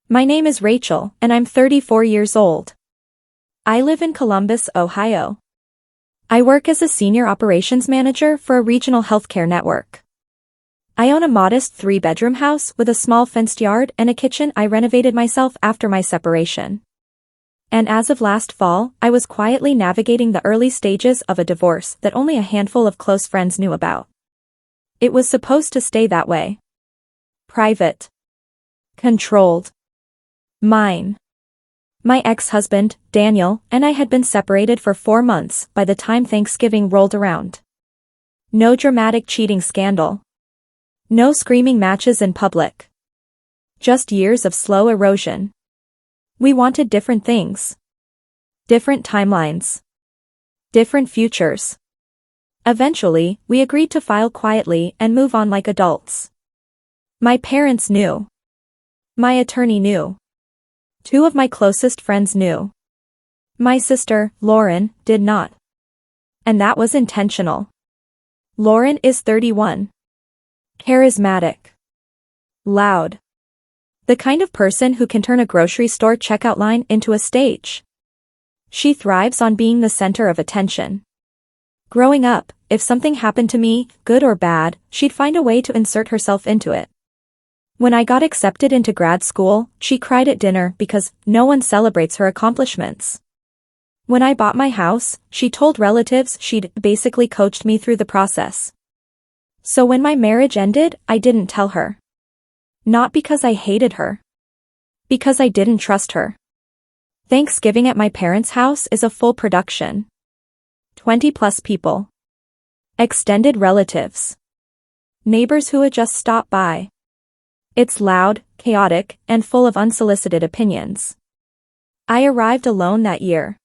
My name is Rachel, and I'm 34 years old. I live in Columbus, Ohio. I work as a senior operations manager for a regional healthcare network. I own a modest 3-bedroom house with a small fenced yard and a kitchen I renovated myself after my separation. And as of last fall, I was quietly navigating the early stages of a divorce that only a handful of close friends knew about. It was supposed to stay that way. Private. Controlled. Mine. My ex-husband, Daniel, and I had been separated for 4 months by the time Thanksgiving rolled around. No dramatic cheating scandal. No screaming matches in public. Just years of slow erosion. We wanted different things. Different timelines. Different futures. Eventually, we agreed to file quietly and move on like adults. My parents knew. My attorney knew. 2 of my closest friends knew. My sister, Lauren, did not. And that was intentional. Lauren is 31. Charismatic. Loud. The kind of person who can turn a grocery store checkout line into a stage. She thrives on being the center of attention. Growing up, if something happened to me, good or bad, she'd find a way to insert herself into it. When I got accepted into grad school, she cried at dinner because no one celebrates her accomplishments. When I bought my house, she told relatives she'd basically coached me through the process. So when my marriage ended, I didn't tell her. Not because I hated her. Because I didn't trust her. Thanksgiving at my parents' house is a full production. 20+ people. Extended relatives. Neighbors who had just stopped by. It's loud, chaotic, and full of unsolicited opinions. I arrived alone that year.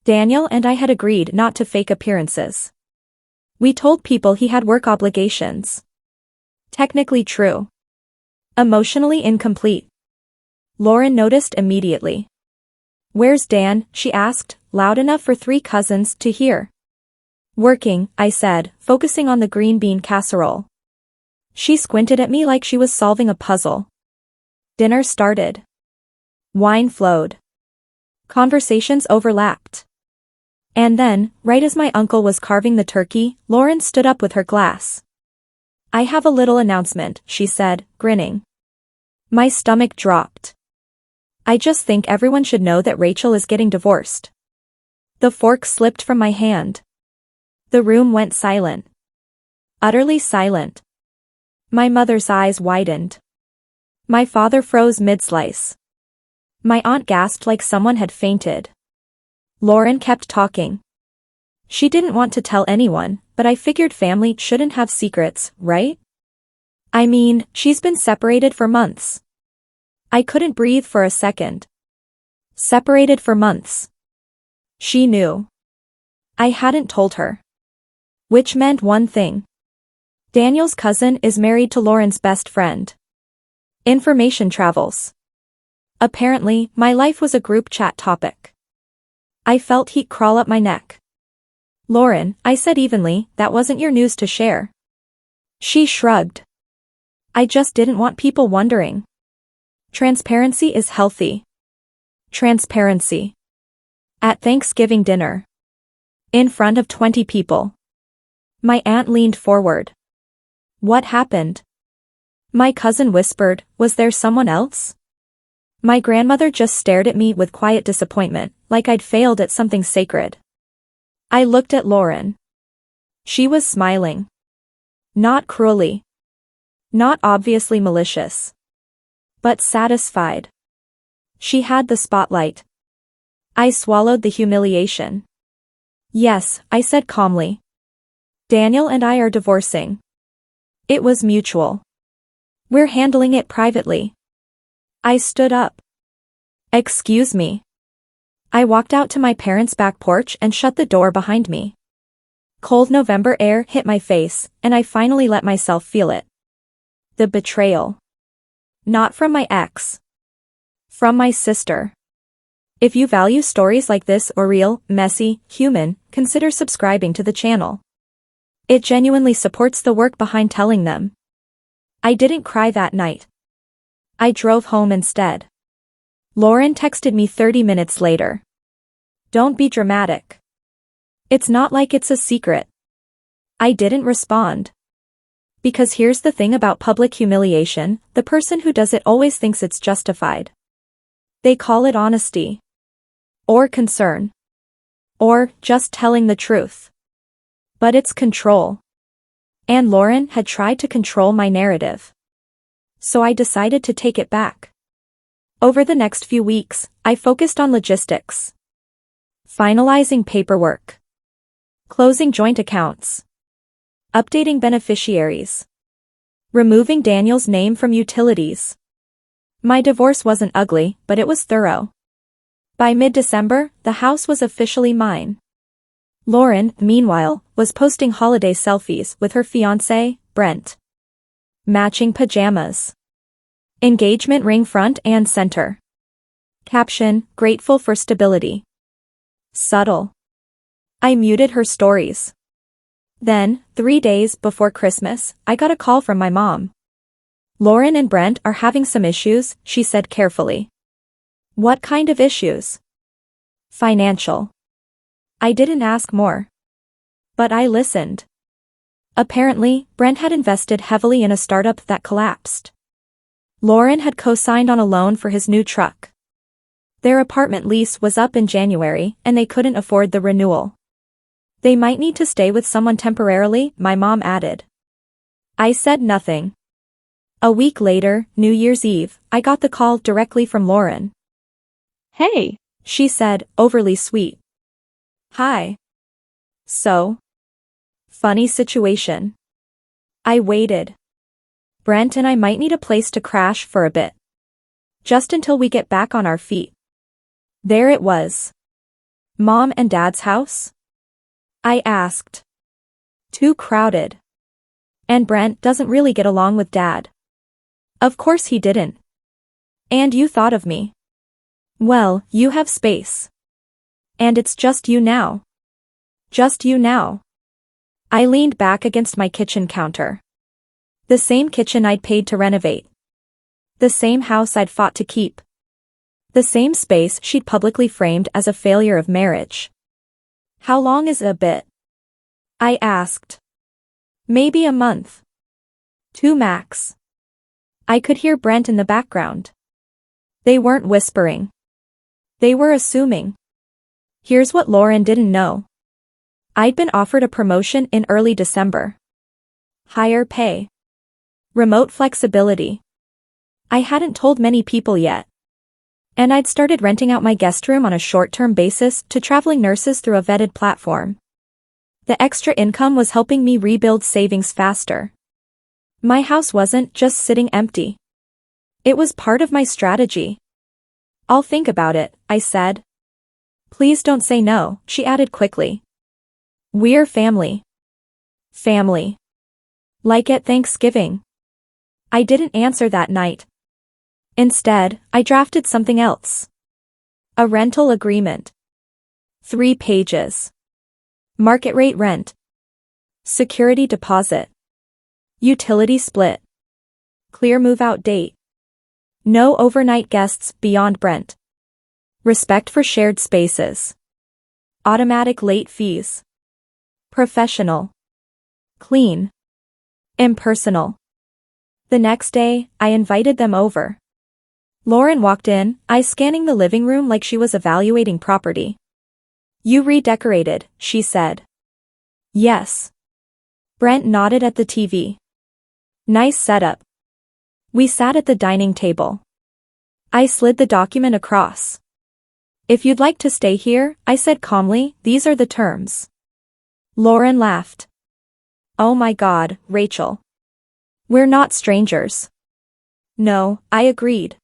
Daniel and I had agreed not to fake appearances. We told people he had work obligations. Technically true. Emotionally incomplete. Lauren noticed immediately. "Where's Dan?" she asked, loud enough for 3 cousins to hear. "Working," I said, focusing on the green bean casserole. She squinted at me like she was solving a puzzle. Dinner started. Wine flowed. Conversations overlapped. And then, right as my uncle was carving the turkey, Lauren stood up with her glass. "I have a little announcement," she said, grinning. My stomach dropped. "I just think everyone should know that Rachel is getting divorced." The fork slipped from my hand. The room went silent. Utterly silent. My mother's eyes widened. My father froze mid-slice. My aunt gasped like someone had fainted. Lauren kept talking. She didn't want to tell anyone, but I figured family shouldn't have secrets, right? I mean, she's been separated for months. I couldn't breathe for a second. Separated for months. She knew. I hadn't told her. Which meant one thing. Daniel's cousin is married to Lauren's best friend. Information travels. Apparently, my life was a group chat topic. I felt heat crawl up my neck. "Lauren," I said evenly, "that wasn't your news to share." She shrugged. "I just didn't want people wondering. Transparency is healthy." Transparency. At Thanksgiving dinner. In front of 20 people. My aunt leaned forward. "What happened?" My cousin whispered, "Was there someone else?" My grandmother just stared at me with quiet disappointment, like I'd failed at something sacred. I looked at Lauren. She was smiling. Not cruelly. Not obviously malicious. But satisfied. She had the spotlight. I swallowed the humiliation. "Yes," I said calmly. "Daniel and I are divorcing. It was mutual. We're handling it privately." I stood up. "Excuse me." I walked out to my parents' back porch and shut the door behind me. Cold November air hit my face, and I finally let myself feel it. The betrayal. Not from my ex. From my sister. If you value stories like this or real, messy, human, consider subscribing to the channel. It genuinely supports the work behind telling them. I didn't cry that night. I drove home instead. Lauren texted me 30 minutes later. Don't be dramatic. It's not like it's a secret. I didn't respond. Because here's the thing about public humiliation, the person who does it always thinks it's justified. They call it honesty. Or concern. Or just telling the truth. But it's control. And Lauren had tried to control my narrative. So I decided to take it back. Over the next few weeks, I focused on logistics. Finalizing paperwork. Closing joint accounts. Updating beneficiaries. Removing Daniel's name from utilities. My divorce wasn't ugly, but it was thorough. By mid-December, the house was officially mine. Lauren, meanwhile, was posting holiday selfies with her fiancé, Brent. Matching pajamas. Engagement ring front and center. Caption, grateful for stability. Subtle. I muted her stories. Then, 3 days before Christmas, I got a call from my mom. Lauren and Brent are having some issues, she said carefully. What kind of issues? Financial. I didn't ask more. But I listened. Apparently, Brent had invested heavily in a startup that collapsed. Lauren had co-signed on a loan for his new truck. Their apartment lease was up in January, and they couldn't afford the renewal. They might need to stay with someone temporarily, my mom added. I said nothing. A week later, New Year's Eve, I got the call directly from Lauren. Hey, she said, overly sweet. Hi. So? Funny situation. I waited. Brent and I might need a place to crash for a bit. Just until we get back on our feet. There it was. Mom and Dad's house? I asked. Too crowded. And Brent doesn't really get along with Dad. Of course he didn't. And you thought of me. Well, you have space. And it's just you now. Just you now. I leaned back against my kitchen counter. The same kitchen I'd paid to renovate. The same house I'd fought to keep. The same space she'd publicly framed as a failure of marriage. How long is a bit? I asked. Maybe a month. 2 max. I could hear Brent in the background. They weren't whispering. They were assuming. Here's what Lauren didn't know. I'd been offered a promotion in early December. Higher pay. Remote flexibility. I hadn't told many people yet. And I'd started renting out my guest room on a short-term basis to traveling nurses through a vetted platform. The extra income was helping me rebuild savings faster. My house wasn't just sitting empty. It was part of my strategy. I'll think about it, I said. Please don't say no, she added quickly. We're family. Family. Like at Thanksgiving. I didn't answer that night. Instead, I drafted something else. A rental agreement. 3 pages. Market rate rent. Security deposit. Utility split. Clear move-out date. No overnight guests beyond Brent. Respect for shared spaces. Automatic late fees. Professional. Clean. Impersonal. The next day, I invited them over. Lauren walked in, eyes scanning the living room like she was evaluating property. You redecorated, she said. Yes. Brent nodded at the TV. Nice setup. We sat at the dining table. I slid the document across. If you'd like to stay here, I said calmly, these are the terms. Lauren laughed. Oh my God, Rachel. We're not strangers. No, I agreed.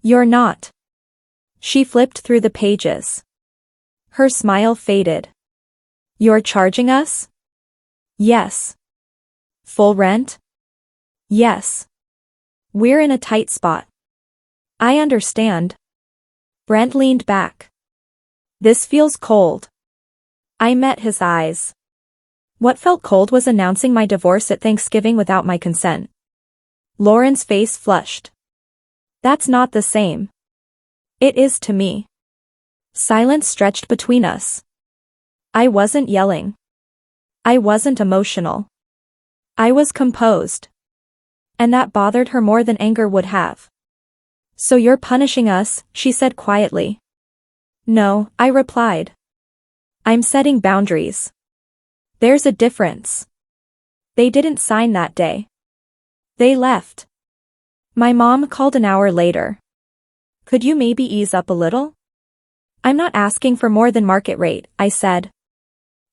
You're not. She flipped through the pages. Her smile faded. You're charging us? Yes. Full rent? Yes. We're in a tight spot. I understand. Brent leaned back. This feels cold. I met his eyes. What felt cold was announcing my divorce at Thanksgiving without my consent. Lauren's face flushed. That's not the same. It is to me. Silence stretched between us. I wasn't yelling. I wasn't emotional. I was composed. And that bothered her more than anger would have. So you're punishing us, she said quietly. No, I replied. I'm setting boundaries. There's a difference. They didn't sign that day. They left. My mom called an hour later. Could you maybe ease up a little? I'm not asking for more than market rate, I said.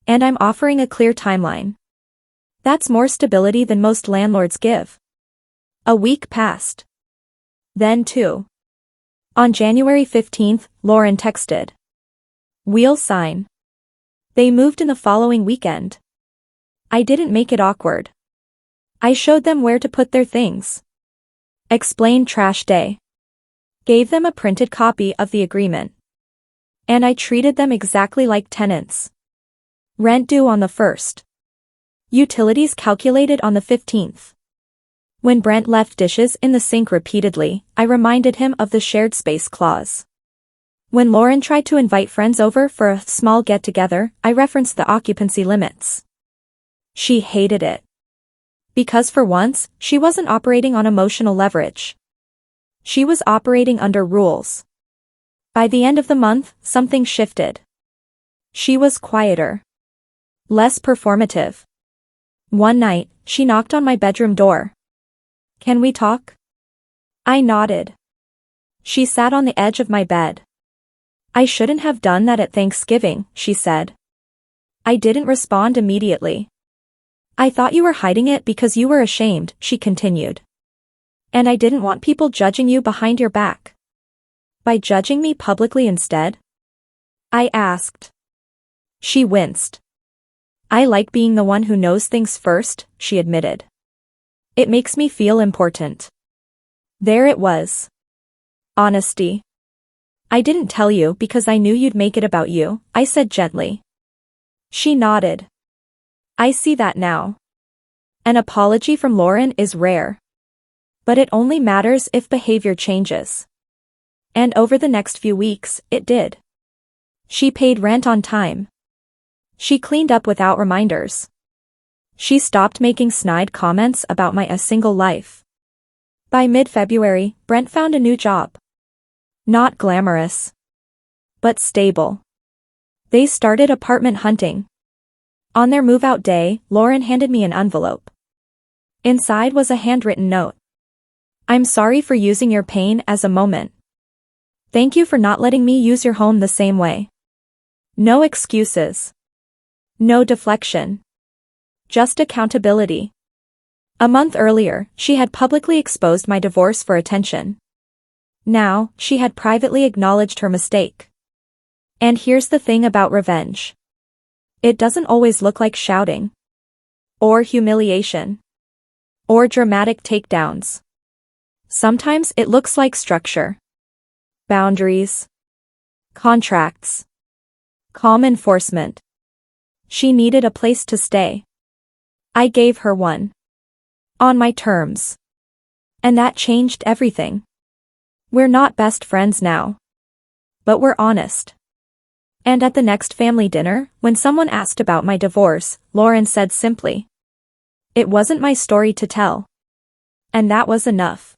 And I'm offering a clear timeline. That's more stability than most landlords give. A week passed. Then 2. On January 15th, Lauren texted. We'll sign. They moved in the following weekend. I didn't make it awkward. I showed them where to put their things. Explained trash day. Gave them a printed copy of the agreement. And I treated them exactly like tenants. Rent due on the 1st. Utilities calculated on the 15th. When Brent left dishes in the sink repeatedly, I reminded him of the shared space clause. When Lauren tried to invite friends over for a small get-together, I referenced the occupancy limits. She hated it. Because for once, she wasn't operating on emotional leverage. She was operating under rules. By the end of the month, something shifted. She was quieter. Less performative. One night, she knocked on my bedroom door. Can we talk? I nodded. She sat on the edge of my bed. I shouldn't have done that at Thanksgiving, she said. I didn't respond immediately. I thought you were hiding it because you were ashamed, she continued. And I didn't want people judging you behind your back. By judging me publicly instead? I asked. She winced. I like being the one who knows things first, she admitted. It makes me feel important. There it was. Honesty. I didn't tell you because I knew you'd make it about you, I said gently. She nodded. I see that now. An apology from Lauren is rare. But it only matters if behavior changes. And over the next few weeks, it did. She paid rent on time. She cleaned up without reminders. She stopped making snide comments about my single life. By mid-February, Brent found a new job. Not glamorous. But stable. They started apartment hunting. On their move-out day, Lauren handed me an envelope. Inside was a handwritten note. I'm sorry for using your pain as a moment. Thank you for not letting me use your home the same way. No excuses. No deflection. Just accountability. A month earlier, she had publicly exposed my divorce for attention. Now, she had privately acknowledged her mistake. And here's the thing about revenge. It doesn't always look like shouting. Or humiliation. Or dramatic takedowns. Sometimes it looks like structure. Boundaries. Contracts. Calm enforcement. She needed a place to stay. I gave her one. On my terms. And that changed everything. We're not best friends now. But we're honest. And at the next family dinner, when someone asked about my divorce, Lauren said simply, "It wasn't my story to tell." And that was enough.